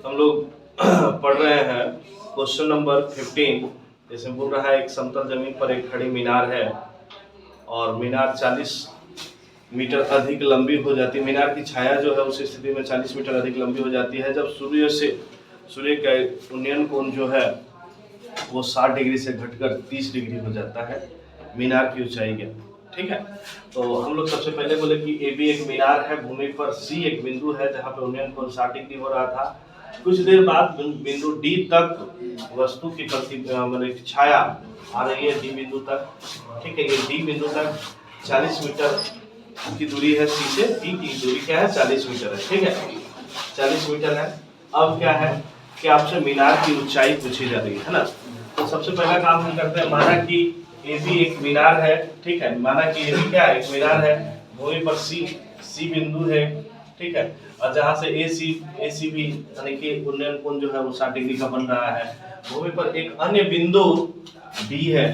हम लोग पढ़ रहे हैं क्वेश्चन नंबर 15। जैसे बोल रहा है एक समतल जमीन पर एक खड़ी मीनार है और मीनार 40 मीटर अधिक लंबी हो जाती है। मीनार की छाया जो है उस स्थिति में 40 मीटर अधिक लंबी हो जाती है जब सूर्य का उन्नयन कोण जो है वो 60 डिग्री से घटकर 30 डिग्री हो जाता है। मीनार की ऊंचाई क्या? ठीक है, तो हम लोग सबसे पहले बोले कि ए बी एक मीनार है, भूमि पर सी एक बिंदु है जहाँ पे उन्नयन कोण 60 डिग्री हो रहा था। कुछ देर बाद बिंदु डी तक वस्तु की मतलब छाया आ रही है डी बिंदु तक। ठीक है, ये डी बिंदु तक 40 मीटर की दूरी है सी से, डी की दूरी क्या है 40 मीटर है। ठीक है, 40 मीटर है। अब क्या है कि आपसे मीनार की ऊंचाई पूछी जा रही है ना। तो सबसे पहला काम हम करते हैं, माना कि ए बी एक मीनार है। ठीक है, माना कि ए बी क्या है, एक मीनार है, भूमि पर सी बिंदु है। ठीक है, और जहां से ए सी भी यानी कि उन्नयन कोण जो है वो 60 डिग्री का बन रहा है। भूमि पर एक अन्य बिंदु डी है।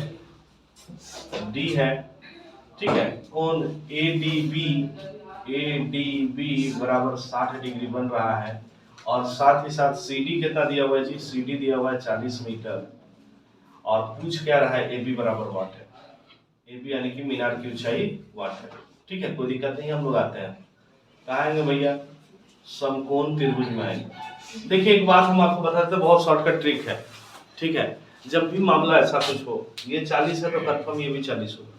ठीक है, कोण ए डी बी बराबर 60 डिग्री बन रहा है। और साथ ही साथ सी डी कितना दिया हुआ है जी, सी डी दिया हुआ है 40 मीटर। और पूछ क्या रहा है, ए बी बराबर वाट है। ए बी यानी कि मीनार की ऊंचाई वाट है। ठीक है, कोई दिक्कत नहीं, हम लोग आते हैं। कहाँ आएंगे भैया, समकोण त्रिभुज में आएंगे। देखिए एक बात हम आपको बताते हैं, बहुत शॉर्टकट ट्रिक है। ठीक है, जब भी मामला ऐसा कुछ हो, ये 40 है तो कन्फर्म ये भी 40 होगा,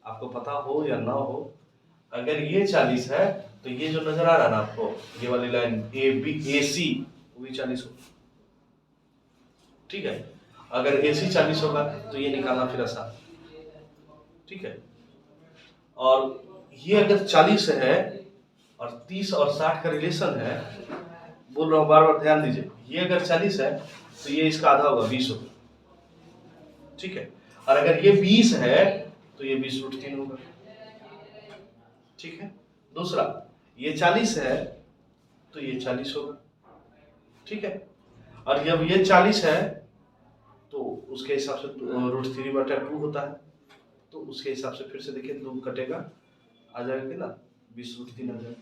आपको पता हो या ना हो। अगर ये 40 है तो ये जो नजर आ रहा है ना आपको, ये वाली लाइन ए बी ए सी, वो भी 40 होगा। ठीक है, अगर ए सी 40 होगा तो ये निकालना फिर आसान। ठीक है, और ये अगर 40 है और 30 और 60 का रिलेशन है, बोल रहा हूँ बार बार ध्यान दीजिए, ये अगर 40 है तो ये इसका आधा होगा 20 होगा। ठीक है, और अगर ये 20 है तो ये 20√3 होगा। ठीक है, दूसरा ये 40 है तो ये 40 होगा। ठीक है, और जब ये 40 है तो उसके हिसाब से √3/2 होता है, तो उसके हिसाब से फिर से देखिए 2 कटेगा, आ जाएगा ना 20√3 आ जाएगा।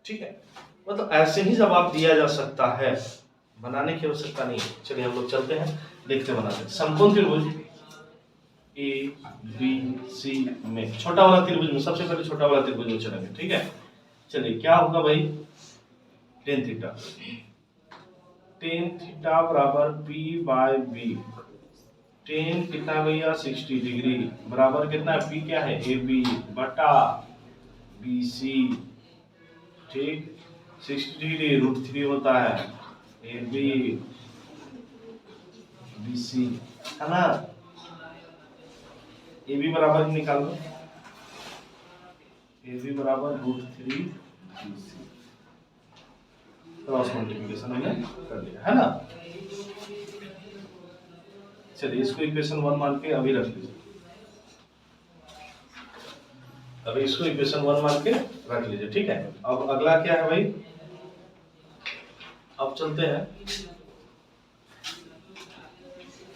ठीक है, मतलब ऐसे ही जवाब दिया जा सकता है, बनाने की आवश्यकता नहीं है। चलिए हम लोग चलते हैं, देखते बनाते हैं। समकोण त्रिभुज ए बी सी में, छोटा वाला त्रिभुज में, सबसे पहले छोटा वाला त्रिभुज में चलेंगे। ठीक है, चलिए क्या होगा भाई, टेन थीटा बराबर पी बाय बी। टेन कितना भैया 60 डिग्री बराबर कितना है, पी क्या है ए बी बटा बी सी। ठीक, 60 डिग्री √3 होता है ए बी बी सी, है ना। ए बी बराबर निकाल लो, ए बी बराबर √3 बी सी, क्रॉस मल्टीप्लिकेशन हमने कर लिया, है ना। चलिए इसको इक्वेशन 1 मान के अभी रख लीजिए, अभी इसको इक्वेशन 1 मान के रख लीजिए। ठीक है, अब अगला क्या है भाई, अब चलते हैं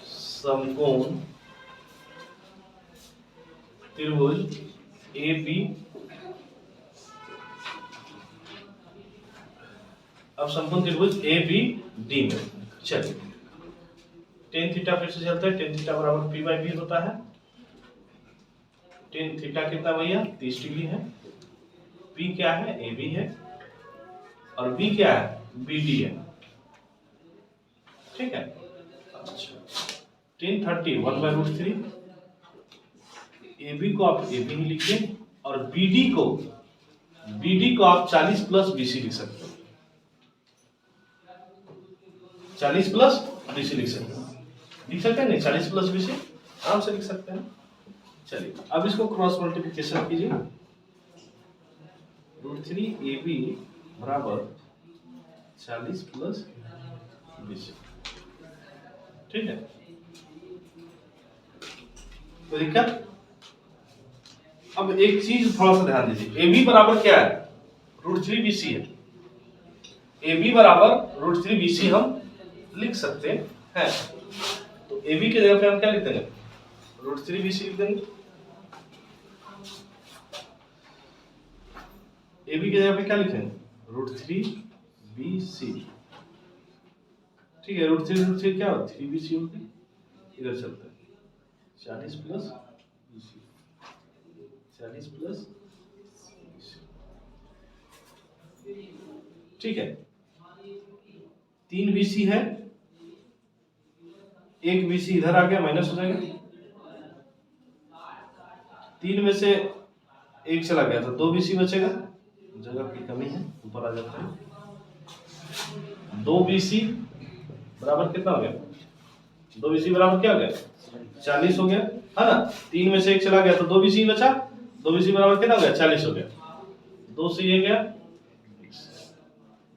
समकोण त्रिभुज ए बी। अब समकोण त्रिभुज ए बी डी में, चलिए टेन थीटा फिर से चलते हैं। टेन थीटा बराबर पी बाई बी होता है। टेन थीटा कितना भैया 30 डिग्री है, पी क्या है ए बी है, और बी क्या है बी डी है। ठीक है, अच्छा टेन 30 1/√3, ए बी को आप ए बी ही लिखिए, और बी डी को आप 40 प्लस बी सी लिख सकते हो, 40 प्लस बी सी लिख सकते हैं नहीं, 40 प्लस बी सी आराम से लिख सकते हैं। चलिए अब इसको क्रॉस मल्टीप्लिकेशन कीजिए, √3 ए बी बराबर 40 प्लस बी सी। ठीक है, कोई दिक्कत। अब एक चीज थोड़ा सा ध्यान दीजिए, ए बी बराबर क्या है √3 बी सी है। ए बी बराबर √3 बी सी हम लिख सकते हैं, तो ए बी के जगह पे हम क्या लिख देंगे √3 बी सी लिख देंगे। ए बी की जगह पे क्या लिखेंगे √3 बी सी। ठीक है, √3 क्या होगा 3BC होगी। इधर चलता है 40 प्लस 40 प्लस, ठीक है। 3BC है, 1BC इधर आ गया, माइनस हो जाएगा। 3 में से 1 चला गया तो 2BC बचेगा, जगह की कमी है, ऊपर आ जाता है। 2BC बराबर कितना हो गया, 2BC बराबर क्या हो गया 40 हो गया, है ना। 3 में से 1 चला गया तो 2BC बचा, 2BC बराबर कितना हो गया 40 हो गया, 2 से ये गया,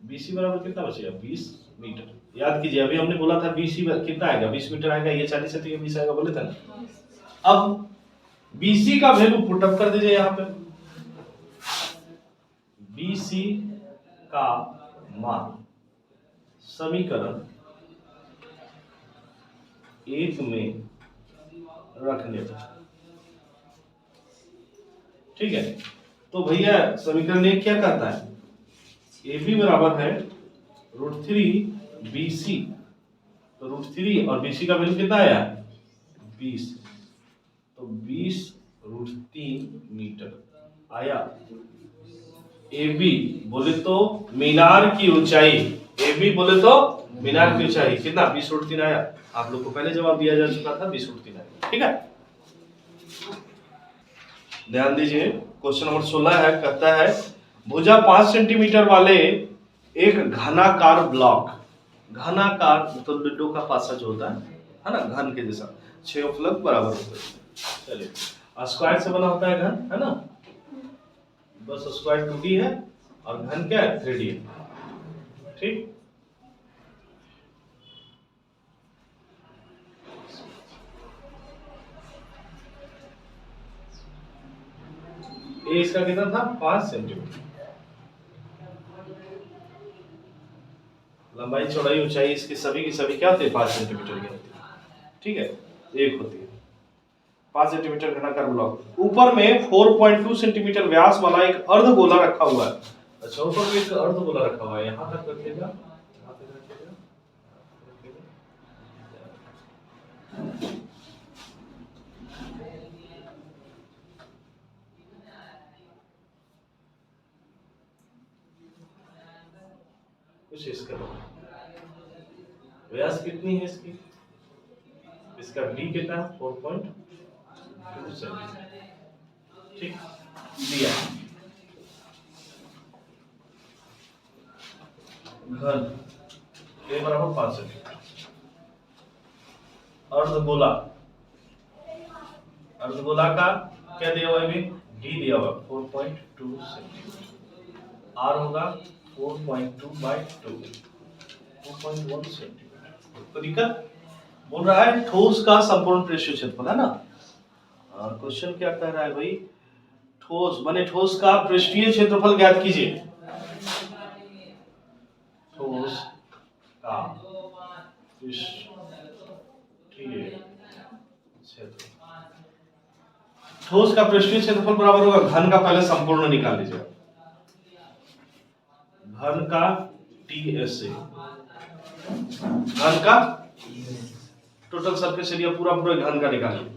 BC बराबर कितना बचेगा 20 मीटर। याद कीजिए अभी हमने बोला था BC कितना आएगा 20 मीटर आएगा, ये 40 है तो ये 20 आएगा बोले थे ना। अब BC का वैल्यू पुट अप कर दीजिए यहाँ पे, BC का मान समीकरण 1 में रखने पर, ठीक है। तो भैया समीकरण 1 क्या कहता है, AB बराबर है √3BC, तो √3 और BC का वैल्यू कितना आया 20, तो 20√3 मीटर आया। AB बोले तो मीनार की ऊंचाई, AB बोले तो मीनार की ऊंचाई कितना 20√3 आया। आप लोग को पहले जवाब दिया जा चुका था 20√3 आया, ठीक है। ध्यान दीजिए क्वेश्चन नंबर 16 है, कहता है भुजा 5 सेंटीमीटर वाले एक घनाकार ब्लॉक, घनाकार मतलब लड्डू का पासा जो होता है ना, घन के जैसा, 6 उपलब्ध बराबर होता है। चलिए स्क्वायर से बना होता है घन, है ना, बस स्क्वायर 2D है और घन क्या है 3D है, ठीक। ये इसका कितना था 5 सेंटीमीटर, लंबाई चौड़ाई ऊंचाई इसकी सभी की सभी क्या होती है 5 सेंटीमीटर की होती है, ठीक है, एक होती है 5 सेंटीमीटर घनाकार ब्लॉक। ऊपर में 4.2 सेंटीमीटर व्यास वाला एक अर्धगोला रखा हुआ है। अच्छा ऊपर में एक अर्धगोला रखा हुआ है, यहाँ तक रखिएगा, यहाँ तक रखिएगा, कुछ इसका व्यास कितनी है इसकी, इसका D कितना है 4.2 सेंटीमीटर, ठीक दिया। घन ये बराबर 5 सेंटीमीटर, अर्धगोला, अर्धगोला का क्या दिया हुआ है, D दिया हुआ 4.2 सेंटीमीटर, R होगा 4.2/2, 4.1 सेंटीमीटर। तो दिक्कत बोल रहा है ठोस का संपूर्ण पृष्ठीय क्षेत्रफल, है ना। क्वेश्चन क्या कह रहा है भाई, ठोस माने ठोस का पृष्ठीय क्षेत्रफल ज्ञात कीजिए, ठोस का पृष्ठीय क्षेत्रफल, ठोस का पृष्ठीय क्षेत्रफल बराबर होगा घन का, पहले संपूर्ण निकाल लीजिए, घन का TSA, घन का टोटल सरफेस एरिया पूरा पूरा घन का निकालिए।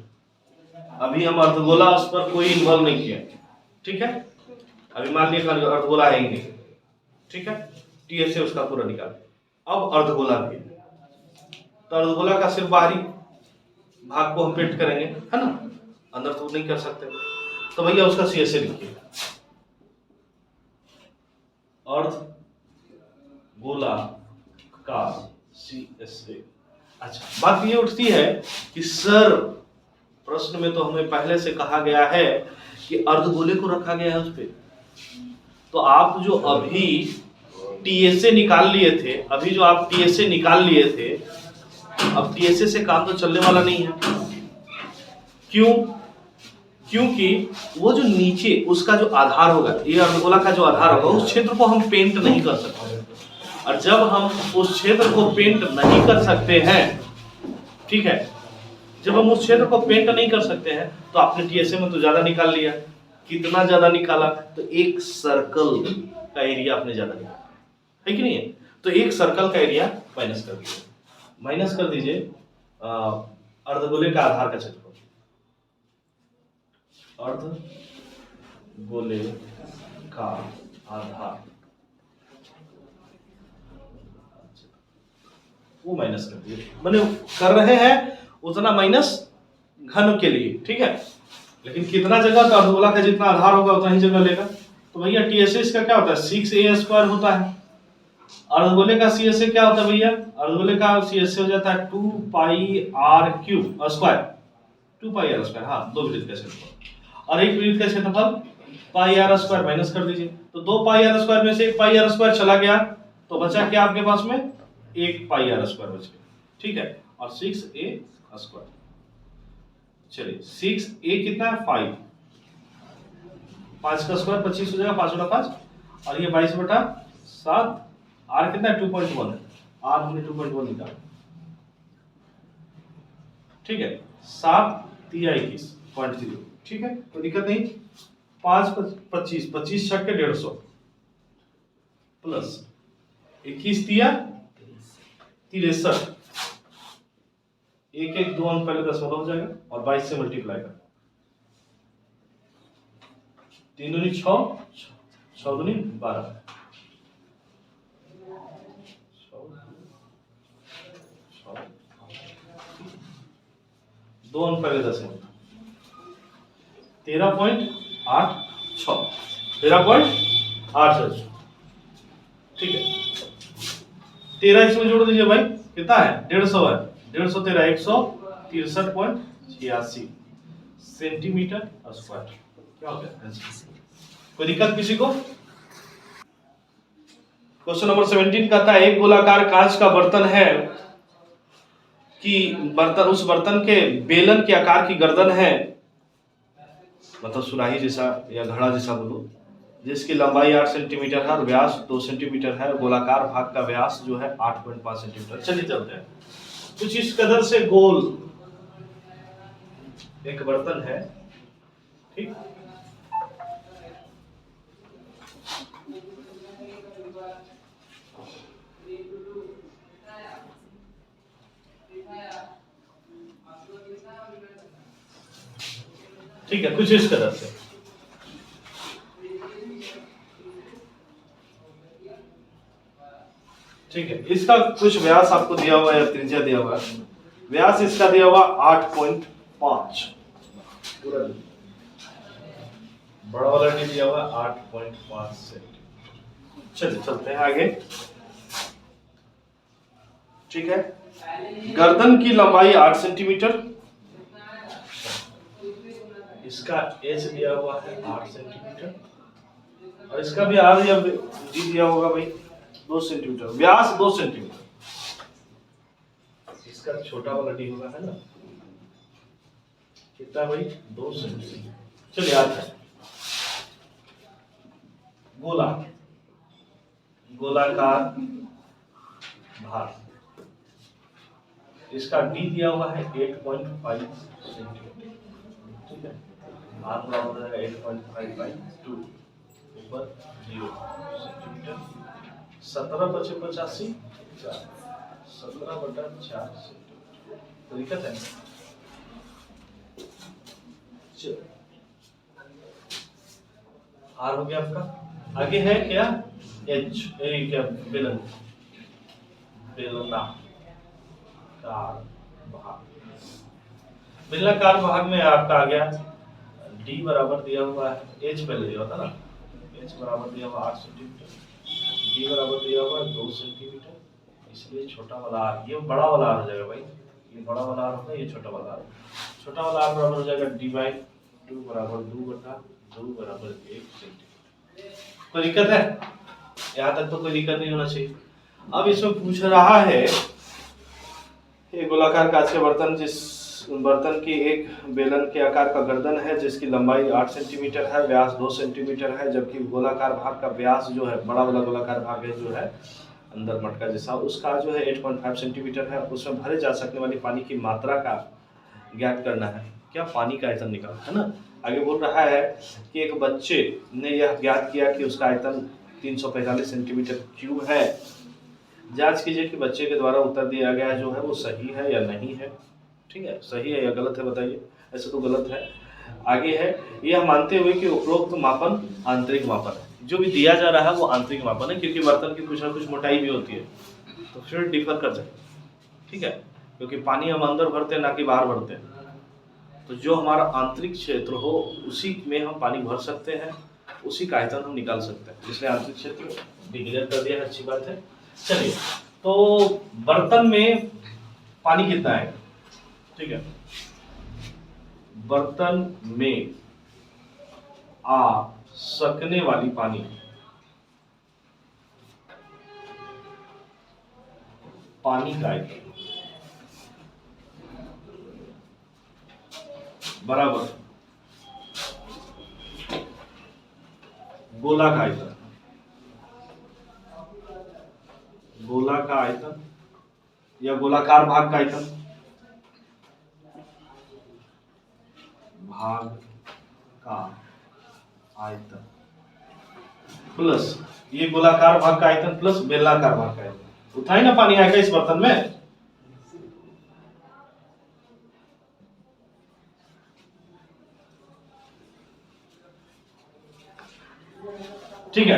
अभी हम अर्धगोला उस पर कोई इन्वॉल्व नहीं किया, ठीक है। अभी मान लिया अर्धगोला है ही नहीं, ठीक है, TSA उसका पूरा निकाल। अब अर्धगोला भी है तो अर्धगोला का सिर्फ बाहरी भाग को हम पेंट करेंगे, है ना, अंदर तो नहीं कर सकते, तो भैया उसका CSA लिखिए, अर्धगोला का CSA। अच्छा बात ये उठती है कि सर प्रश्न में तो हमें पहले से कहा गया है कि अर्धगोले को रखा गया है उस पे, तो आप जो अभी TSA निकाल लिए थे, अभी जो आप TSA निकाल लिए थे, अब TSA से काम तो चलने वाला नहीं है। क्यों? क्योंकि वो जो नीचे उसका जो आधार होगा, ये अर्धगोला का जो आधार होगा, उस क्षेत्र को हम पेंट नहीं कर सकते, और जब हम उस क्षेत्र को पेंट नहीं कर सकते हैं, ठीक है, जब हम उस क्षेत्र को पेंट नहीं कर सकते हैं तो आपने TSA में तो ज्यादा निकाल लिया, कितना ज्यादा निकाला, तो एक सर्कल का एरिया आपने ज्यादा निकाला है कि नहीं है, तो एक सर्कल का एरिया माइनस कर दिया, माइनस कर दीजिए अर्धगोले का आधार का क्षेत्रफल, अर्धगोले का आधार वो माइनस कर दीजिए, मैंने कर रहे हैं उतना माइनस घन के लिए, ठीक है। लेकिन कितना जगह, तो अर्धगोला का जितना आधार होगा उतना ही जगह लेगा। तो भैया TSA का क्या होता है 6a² होता है। अर्धगोले का CSA क्या होता है भैया, अर्धगोले का CSA हो जाता है 2πr³ स्क्वायर, 2πr², हाँ 2 वृत्त का क्षेत्रफल, और एक वृत्त का क्षेत्रफल πr² माइनस कर दीजिए। तो 2πr² में से 1πr² चला गया, तो बचा क्या आपके पास में, 1πr² बच गया, ठीक है। और 6a², चलिए 6a कितना है 5, 5 का स्क्वायर 25 हो जाएगा, 5 गुणा 5, और ये 22/7, r कितना है 2.1 है, r हमने 2.1 निकाला, ठीक है। 7 3 21.0, ठीक है, कोई दिक्कत नहीं। 5 25, 25 छक्के 150 प्लस 21 3 63, 1 1 2 अंक पहले दशमलव हो जाएगा, और 22 से मल्टीप्लाई कर, 3 दूनी 6, 6 दूनी 12, 2 अंक पहले दशमलव, 13.86, 13.86, ठीक है। 13 इसमें जोड़ दीजिए भाई, कितना है 150 है, 150 13 163.86 सेंटीमीटर स्क्वायर, क्या हो गया। कोई दिक्कत किसी को। क्वेश्चन नंबर 17 कहता है एक गोलाकार कांच का बर्तन है कि बर्तन, उस बर्तन के बेलन के आकार की गर्दन है, मतलब सुराही जैसा या घड़ा जैसा बोलो, जिसकी लंबाई 8 सेंटीमीटर है और व्यास 2 सेंटीमीटर है, गोलाकार भाग का व्यास जो है 8.5 सेंटीमीटर। चलिए चलते हैं। कुछ इस कदर से गोल एक बर्तन है, ठीक, ठीक है, कुछ इस कदर से, ठीक है। इसका कुछ व्यास आपको दिया हुआ है, त्रिज्या दिया हुआ है, व्यास इसका दिया हुआ 8.5, पूरा बड़ा वाला नहीं दिया हुआ 8.5 सेंटीमीटर। चलिए चलते हैं आगे, ठीक है। गर्दन की लंबाई 8 सेंटीमीटर, इसका एच दिया हुआ है 8 सेंटीमीटर, और इसका भी आर या डी दिया होगा भाई 2 सेंटीमीटर, व्यास 2 सेंटीमीटर, इसका छोटा वाला डी होगा, है ना, कितना भाई 2 सेंटीमीटर। चलिए आता है गोला, गोलाकार भाग, इसका डी दिया हुआ है 8.5 सेंटीमीटर, ठीक है। आर बराबर है 8.5/2, ऊपर 0 सेंटीमीटर, 17/85 4, 17/4 सेंटीमीटर। तो दिक्कत है, चलो आर हो गया आपका। आगे है क्या एच, क्या बेलन, बेलनाकार भाग, बेलनाकार भाग में आपका आ गया डी बराबर दिया हुआ है, एच पहले दिया होता ना, एच बराबर दिया हुआ 8 सेंटीमीटर, डी बराबर दिया हुआ 2 सेंटीमीटर, इसलिए छोटा वाला आर, ये बड़ा वाला आर हो जाएगा भाई, ये बड़ा वाला आर होगा, ये छोटा वाला आर, छोटा वाला आर बराबर हो जाएगा d/2 बराबर 2/2 बराबर 1 सेंटीमीटर। कोई दिक्कत है, यहाँ तक तो कोई दिक्कत नहीं होना चाहिए। अब इसमें पूछ रहा है ये गोलाकार कांच के बर्तन, जिस बर्तन की एक बेलन के आकार का गर्दन है जिसकी लंबाई 8 सेंटीमीटर है, व्यास 2 सेंटीमीटर है, जबकि गोलाकार भाग का व्यास जो है, बड़ा वाला गोलाकार भाग है जो है अंदर मटका जैसा, उसका जो है 8.5 सेंटीमीटर है, उसमें भरे जा सकने वाली पानी की मात्रा का ज्ञात करना है। क्या पानी का आयतन निकालना है ना। आगे बोल रहा है कि एक बच्चे ने यह ज्ञात किया कि उसका आयतन 345 सेंटीमीटर क्यूब है जांच कीजिए कि बच्चे के द्वारा उत्तर दिया गया जो है वो सही है या नहीं है। ठीक है, सही है या गलत है बताइए। ऐसे तो गलत है। आगे है, यह मानते हुए कि उपरोक्त मापन आंतरिक मापन है। जो भी दिया जा रहा है वो आंतरिक मापन है, क्योंकि बर्तन की कुछ ना कुछ मोटाई भी होती है, तो फिर डिफर कर जाए। ठीक है, क्योंकि पानी हम अंदर भरते हैं ना कि बाहर भरते हैं, तो जो हमारा आंतरिक क्षेत्र हो उसी में हम पानी भर सकते हैं, उसी का आयतन हम निकाल सकते हैं। इसलिए आंतरिक क्षेत्र डिक्लेयर कर दिया है, अच्छी बात है। चलिए, तो बर्तन में पानी कितना है? ठीक है, बर्तन में आ सकने वाली पानी का आयतन बराबर गोला का आयतन, गोला का आयतन या गोलाकार भाग का आयतन, भाग का आयतन प्लस ये गोलाकार भाग का आयतन प्लस बेलनाकार भाग का आयतन। उतना ही ना पानी आएगा इस बर्तन में। ठीक है,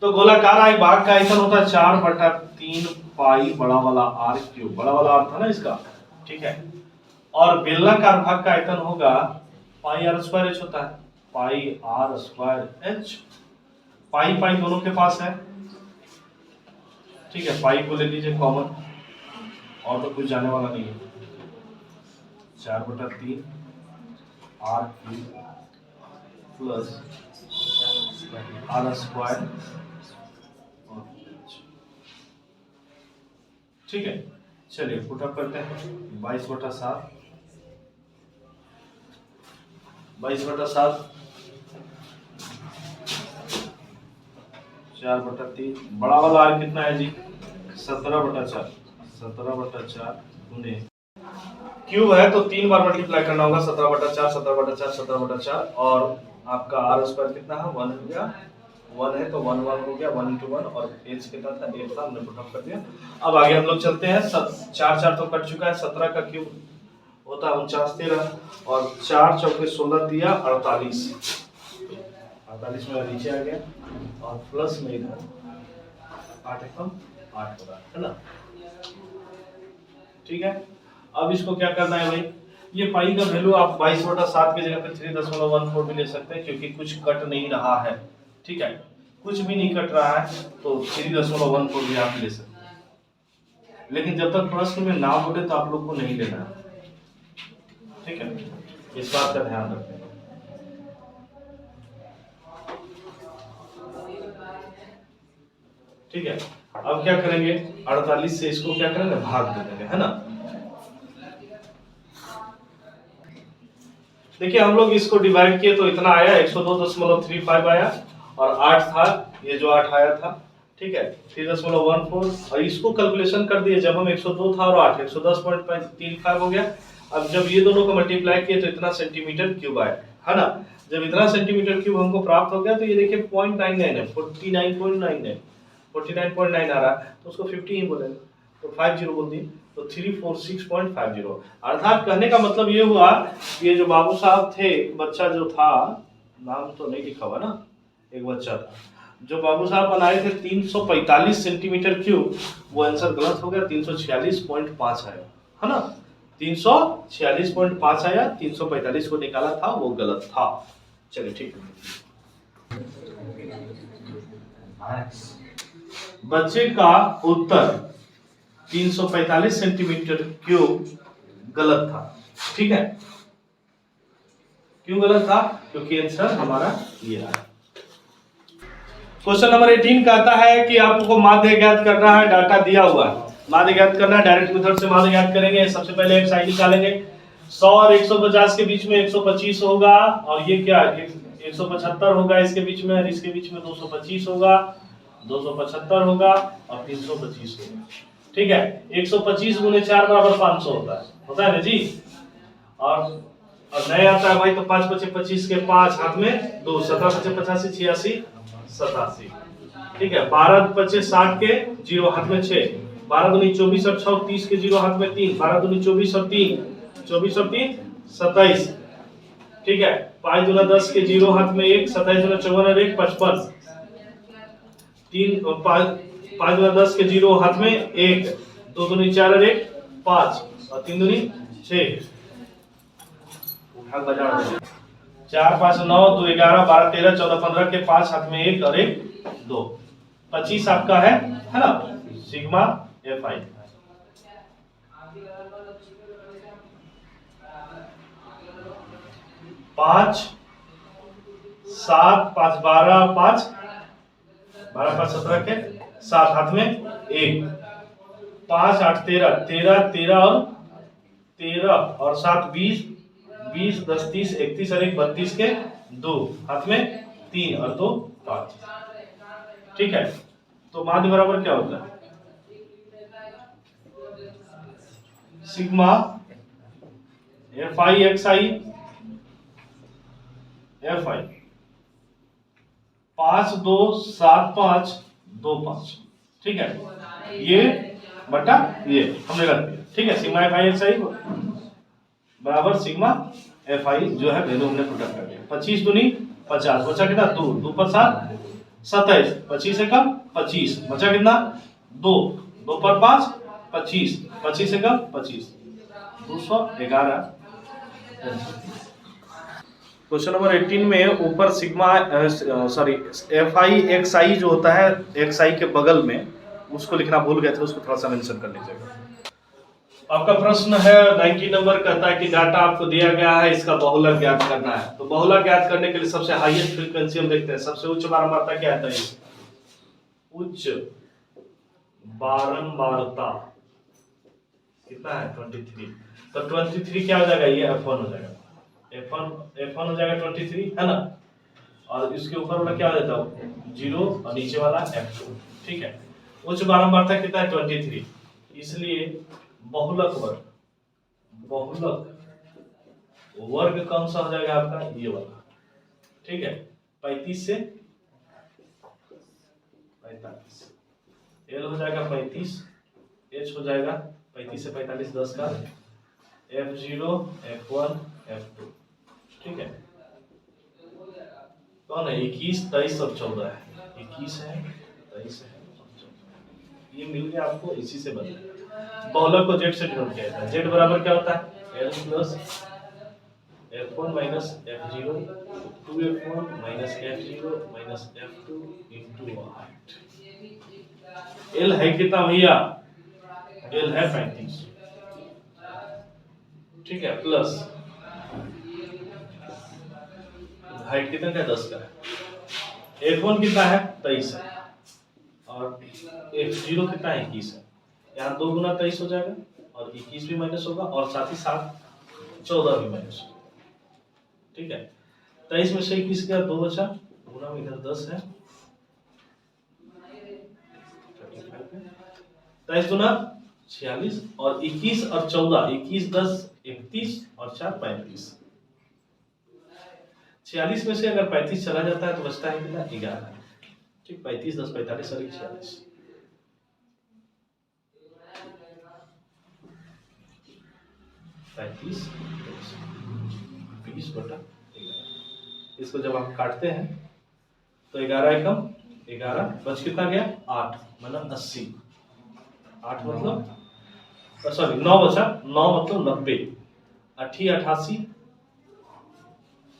तो गोलाकार भाग का आयतन होता है 4/3 पाई बड़ा वाला आर क्यूब। बड़ा वाला आर था ना इसका। ठीक है, और बेलनाकार भाग का आयतन होगा पाई आर स्क्वायर एच होता है, पाई आर स्क्वायर एच। पाई पाई दोनों के पास है। ठीक है, पाई को ले लीजिए कॉमन, और तो कुछ जाने वाला नहीं है। 4/3 R cube plus R square. ठीक है, चलिए पुटअप करते हैं। 22/7 4/3 बड़ा वाला आर कितना है जी? 17/4 गुने क्यूब है तो 3 बार मल्टीप्लाई करना होगा। 17/4 और आपका आर स्क्वायर कितना है? 1 हो गया, 1 है तो 1 1 हो गया, 1 × 1 और एच कितना था? 8 था, हमने पुटअप कर दिया। अब आगे हम लोग चलते हैं। 4 4 तो कट चुका है। 17 का क्यूब होता है 49 13 और 4 चौके 16 दिया 48 में नीचे आ गया और प्लस में इधर 8 एकम 8 होगा, है ना। ठीक है, अब इसको क्या करना है भाई? ये पाई का वैल्यू आप 22/7 की जगह पे 3.14 भी ले सकते हैं, क्योंकि कुछ कट नहीं रहा है। ठीक है, कुछ भी नहीं कट रहा है तो 3.14 भी आप ले सकते हैं। लेकिन जब तक प्रश्न में ना बोले तो आप लोग को नहीं लेना है। ठीक है, इस बात का ध्यान रखें। ठीक है, अब क्या करेंगे? 48 से इसको क्या करेंगे? भाग दे देंगे, है ना। देखिए, हम लोग इसको डिवाइड किए तो इतना आया 102.35 आया और 8 था, ये जो 8 आया था। ठीक है, 3.14 और इसको कैलकुलेशन कर दिए जब हम 102 था और 8 110.35 हो गया। अब जब ये दोनों को मल्टीप्लाई किए तो इतना सेंटीमीटर क्यूब आया, है ना। जब इतना सेंटीमीटर क्यूब हमको प्राप्त हो गया तो ये देखिए 0.99 है, 49.9 आ रहा है, तो उसको 50 ही बोलेंगे, तो 50 बोल दिए, तो 346.50। अर्थात कहने का मतलब ये हुआ कि ये जो बाबू साहब थे, बच्चा जो था, नाम तो नहीं लिखा हुआ ना, एक बच्चा था जो बाबू साहब बनाए थे 345 सेंटीमीटर क्यूब, वो आंसर गलत हो गया, 346.5 आया, है ना। 346.5 आया, 345 को निकाला था वो गलत था। चलिए ठीक है, बच्चे का उत्तर 345 सेंटीमीटर क्यूब गलत था। ठीक है, क्यों गलत था? क्योंकि आंसर हमारा ये रहा। क्वेश्चन नंबर 18 कहता है कि आपको माध्य ज्ञात करना है, डाटा दिया हुआ है, माध्य ज्ञात करना है। डायरेक्ट मेथड से माध्य ज्ञात करेंगे। सबसे पहले एक साइन निकालेंगे। 100 और 150 के बीच में 125 होगा, और ये क्या 175 होगा इसके बीच में, और इसके बीच में 225 होगा, 275 होगा और 325 होगा। ठीक है, 125 गुने 4 बराबर 500 होता है ना जी। और नया आता है भाई तो 5 × 5 = 25 के 5 हाथ में 2, 17 × 5 = 85 87। ठीक है, 12 25 60 के 0 हाथ में 6, 12 दूनी 24 और 6 30 के 0 हाथ में 3, 12 दूनी 24 और 3 24 और 3 27, ठीक है, 5 दूना 10 के 0 हाथ में 1, 27 दूना 54 और 1 55, 3 और 5 दूना 10 के 0 हाथ में 1, 2 दूनी 4 और 1 5 और 3 दूनी 6, 4 5 9 2 11 12 13 14 15 के 5 हाथ में 1 और 1 2, 25 आपका है ना, सिग्मा Fi। पांच 7 5 12 5 12 5 17 के 7 हाथ में 1, 5 8 13 13 13 और 13 और 7 20 20 10 30 31 और 1 32 के 2 हाथ में 3 और 2 5, ठीक है। तो माध्य बराबर क्या होता है, सिग्मा Fi xi Fi 5 2 7 5 2 5, ठीक है, ये बटा ये हमने रख दिया, ठीक है। सिग्मा Fi xi बराबर सिग्मा Fi जो है वैल्यू हमने प्रोडक्ट कर दिया। 25 दूनी 50, बचा कितना 2, 2 पर 7 27, 25 से कम 25, बचा कितना 2, 2 पर 5 25, 25 से कम 25, 211। क्वेश्चन नंबर 18 में ऊपर सिग्मा Fi xi जो होता है xi के बगल में, उसको लिखना भूल गए थे, उसको थोड़ा सा मेंशन कर लीजिएगा। आपका प्रश्न है 90 नंबर, कहता है कि डाटा आपको दिया गया है, इसका बहुलक ज्ञात करना है। तो बहुलक ज्ञात करने के लिए सबसे हाईएस्ट फ्रीक्वेंसी हम देखते हैं, सबसे उच्च बारंबारता क्या है, उच्च बारंबारता कितना है 23, तो 23 क्या हो जाएगा, ये F1 हो जाएगा, F1 हो जाएगा 23, है ना, और इसके ऊपर वाला क्या हो जाता है 0 और नीचे वाला F2, ठीक है। उच्च बारंबारता कितना है 23, इसलिए बहुलक वर्ग कौन सा हो जाएगा आपका, ये वाला, ठीक है, 35 से 45, L हो जाएगा 35, H हो जाएगा 35 से 45 10 का, F0 F1 F2, ठीक है। कौन है 21 23 और 14 है, 21 है 23 है, ये मिल गया आपको, इसी से बदले बहुलक को z से डिनोट किया जाता है। z बराबर क्या होता है, l plus f1 minus f0 2f1 minus f0 minus f2 into 8। l है कितना भैया, l है 35, ठीक है, प्लस हाइट कितना का 10 का है, f1 कितना है 23 है, और f0 कितना है 21 है, यहाँ 2 गुना 23 हो जाएगा और 21 भी माइनस होगा और साथ ही साथ 14 भी माइनस होगा, ठीक है। 23 में से 21 का 2 बचा, गुना में इधर 10 है, 23 गुना 46 और 21 और 14, 21 10 31 और 4 35, 46 में से अगर 35 चला जाता है तो बचता है कितना 11, ठीक, 35 10 45 और 46, पैंतीस 20 बटा 11। इसको जब आप काटते हैं तो 11 एकम 11, बच कितना गया 8, मतलब 80, 8 मतलब सॉरी 9 बचा, 9 मतलब 90, 8 88,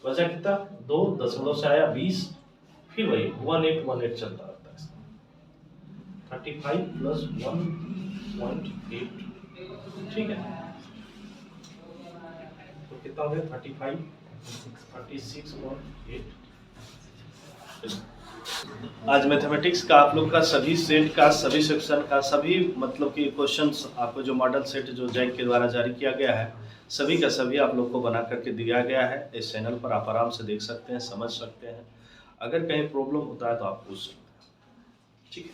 बचा कितना 2 दशमलव से आया 20, फिर वही 1818 चलता रहता है इसका, 35 प्लस 1.8, ठीक है, कितना हो गया 36.8। आज मैथमेटिक्स का आप लोग का सभी सेट का, सभी सेक्शन का, सभी मतलब कि क्वेश्चंस आपको जो मॉडल सेट जो जैक के द्वारा जारी किया गया है, सभी का सभी आप लोग को बना करके दिया गया है। इस चैनल पर आप आराम से देख सकते हैं, समझ सकते हैं, अगर कहीं प्रॉब्लम होता है तो आप पूछ सकते हैं, ठीक है।